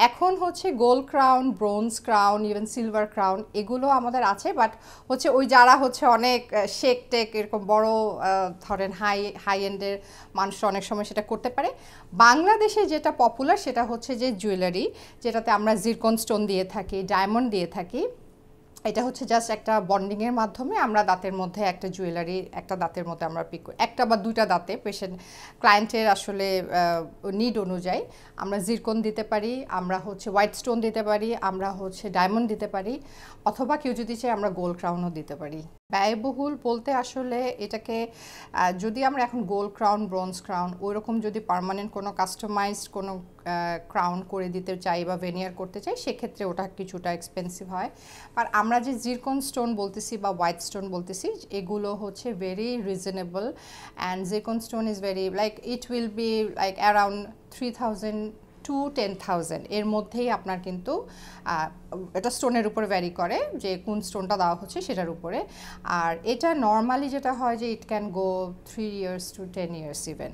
এখন হচ্ছে gold crown, bronze crown, even silver crown এগুলো আমাদের আছে, বাট হচ্ছে ওই যারা হচ্ছে অনেক শেক টেক এরকম বড় ধরেন হাই এন্ডের মানুষরা অনেক সময় সেটা করতে পারে। বাংলাদেশে যেটা পপুলার সেটা হচ্ছে যে জুয়েলারি, যেটাতে আমরা জিরকন স্টোন দিয়ে থাকি, ডায়মন্ড দিয়ে থাকি। এটা হচ্ছে জাস্ট একটা বন্ডিংয়ের মাধ্যমে আমরা দাঁতের মধ্যে একটা জুয়েলারি, একটা দাঁতের মধ্যে আমরা পিক করি, একটা বা দুইটা দাঁতে পেশেন্ট ক্লায়েন্টের আসলে নিড অনুযায়ী আমরা জিরকন দিতে পারি, আমরা হচ্ছে হোয়াইট স্টোন দিতে পারি, আমরা হচ্ছে ডায়মন্ড দিতে পারি, অথবা কেউ যদি চাই আমরা গোল্ড ক্রাউনও দিতে পারি। ব্যয়বহুল বলতে আসলে এটাকে যদি আমরা এখন গোল্ড ক্রাউন, ব্রোঞ্জ ক্রাউন ওইরকম যদি পার্মানেন্ট কোনো কাস্টমাইজড কোনো ক্রাউন করে দিতে চাই বা ভেনিয়ার করতে চাই, সেক্ষেত্রে ওটা কিছুটা এক্সপেন্সিভ হয়। আর আমরা যে জিরকন স্টোন বলতেছি বা হোয়াইট স্টোন বলতেছি, এগুলো হচ্ছে very reasonable, and zircon stone is very like it will be like around 3000 to 10,000 এর মধ্যেই আপনার কিন্তু এটা স্টোনের উপরে ভ্যারি করে যে কোন স্টোনটা দেওয়া হচ্ছে সেটার উপরে। আর এটা নর্মালি যেটা হয় যে it can go 3 years to 10 years even.